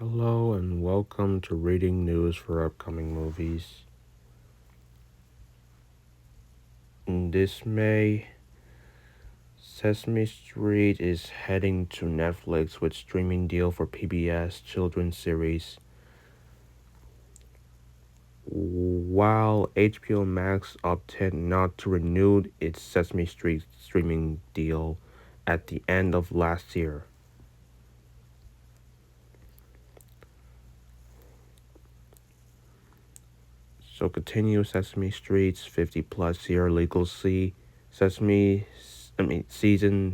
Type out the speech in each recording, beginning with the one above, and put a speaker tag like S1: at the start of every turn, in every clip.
S1: Hello and welcome to Reading News for Upcoming Movies. In this May, Sesame Street is heading to Netflix with streaming deal for PBS children's series, while HBO Max opted not to renew its Sesame Street streaming deal at the end of last year. So continue Sesame Street's 50-plus year legacy. Season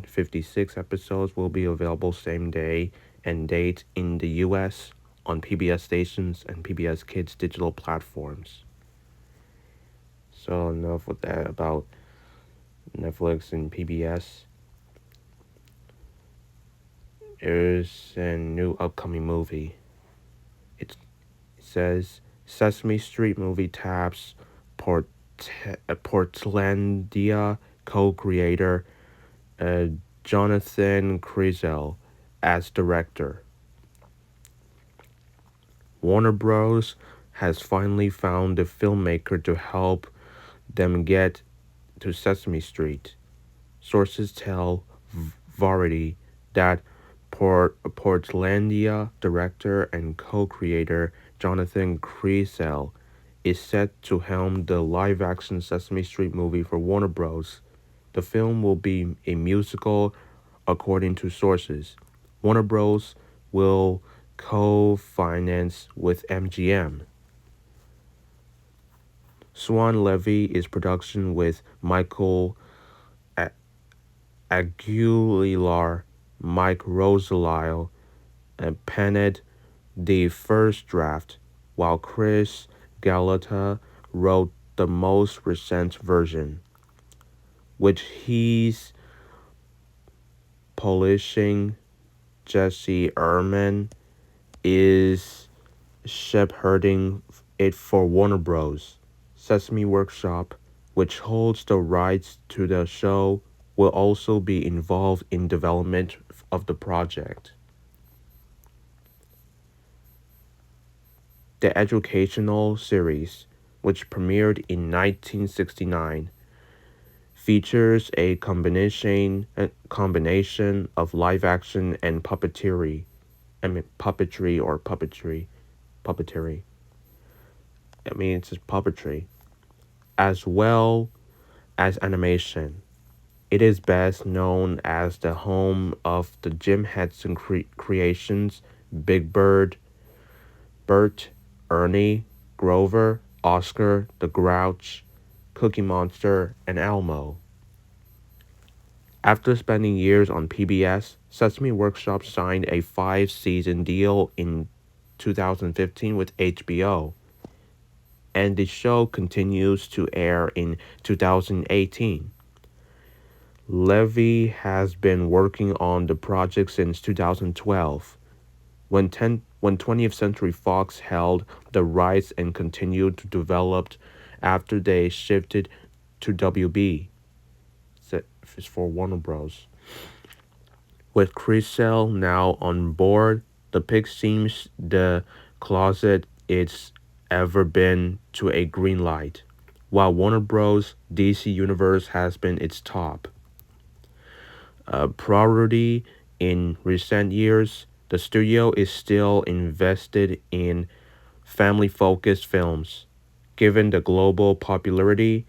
S1: 56 episodes will be available same day and date in the US on PBS stations and PBS Kids digital platforms. So enough with that about Netflix and PBS. There's a new upcoming movie. It says Sesame Street movie taps Portlandia co-creator Jonathan Krisel as director. Warner Bros. Has finally found a filmmaker to help them get to Sesame Street. Sources tell Variety that Portlandia director and co-creator Jonathan Krisel is set to helm the live-action Sesame Street movie for Warner Bros. The film will be a musical, according to sources. Warner Bros. Will co-finance with MGM. Shawn Levy is production with Michael Aguilar, Mike Rosalile, and penned the first draft, while Chris Galata wrote the most recent version, which he's polishing. Jesse Ehrman is shepherding it for Warner Bros. Sesame Workshop, which holds the rights to the show, will also be involved in development of the project. The educational series, which premiered in 1969, features a combination of live action and puppetry. It's just puppetry, as well as animation. It is best known as the home of the Jim Henson creations Big Bird, Bert, Ernie, Grover, Oscar, the Grouch, Cookie Monster, and Elmo. After spending years on PBS, Sesame Workshop signed a 5-season deal in 2015 with HBO, and the show continues to air in 2018. Levy has been working on the project since 2012, when 20th Century Fox held the rights and continued to develop after they shifted to WB. It's for Warner Bros. With Krisel now on board, the pick seems the closet it's ever been to a green light, while Warner Bros. DC Universe has been its top priority in recent years. The studio is still invested in family-focused films, given the global popularity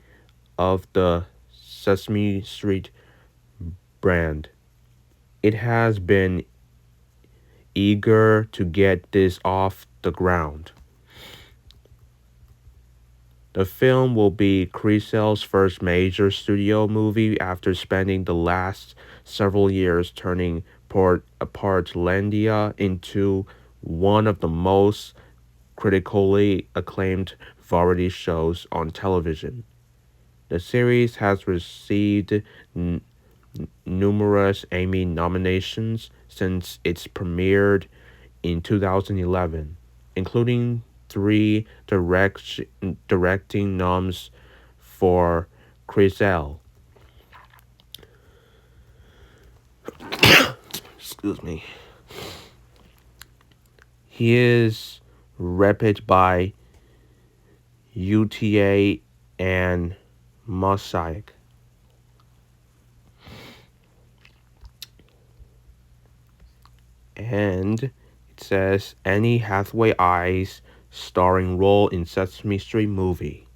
S1: of the Sesame Street brand. It has been eager to get this off the ground. The film will be Krisel's first major studio movie after spending the last several years turning Portlandia into one of the most critically acclaimed variety shows on television. The series has received numerous Emmy nominations since its premiered in 2011, including 3 directing noms for Krisel. Excuse me. He is repped by UTA and Mosaic. And it says Annie Hathaway eyes starring role in Sesame Street movie.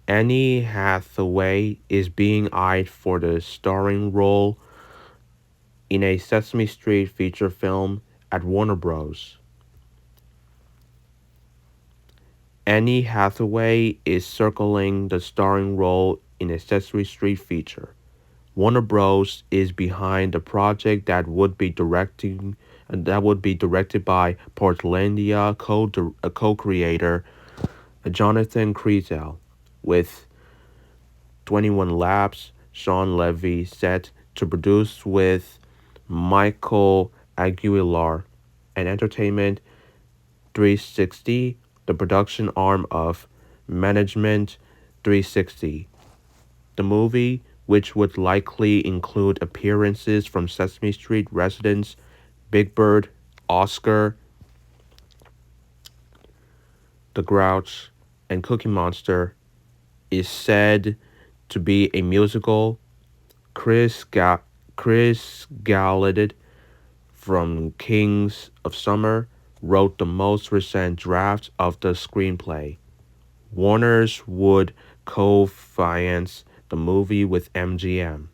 S1: Annie Hathaway is being eyed for the starring role in a Sesame Street feature film at Warner Bros. Annie Hathaway is circling the starring role in a Sesame Street feature. Warner Bros. Is behind the project that would be directed by Portlandia co-creator Jonathan Krisel, with 21 Labs, Shawn Levy set to produce with Michael Aguilar, and Entertainment 360, the production arm of Management 360. The movie, which would likely include appearances from Sesame Street residents Big Bird, Oscar, the Grouch, and Cookie Monster, is said to be a musical. Chris Gallaudet from Kings of Summer wrote the most recent draft of the screenplay. Warner's would co-finance the movie with MGM.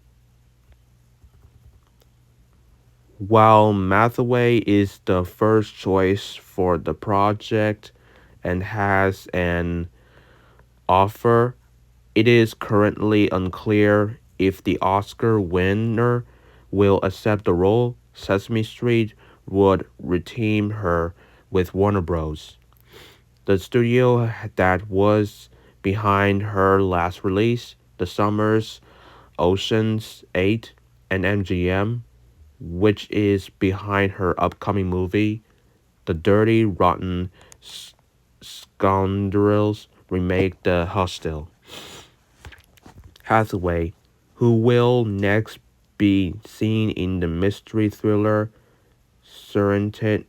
S1: While Mathaway is the first choice for the project and has an offer, it is currently unclear if the Oscar winner will accept the role. Sesame Street would reteam her with Warner Bros. The studio that was behind her last release, The Summers, Ocean's 8, and MGM, which is behind her upcoming movie, The Dirty Rotten Scoundrels remake The Hostel. Hathaway, who will next be seen in the mystery thriller Serenity,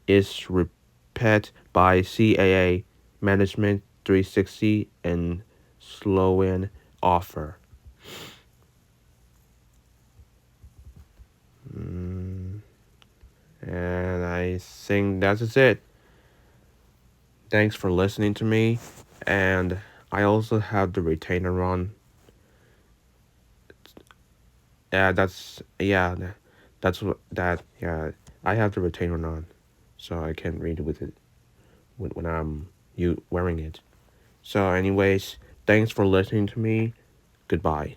S1: is repeat by CAA, Management 360, and Sloan Offer. And I think that's it. Thanks for listening to me. And I also have the retainer on. That's what that. Yeah, I have the retainer on, so I can read with it when I'm you wearing it. So, anyways, thanks for listening to me. Goodbye.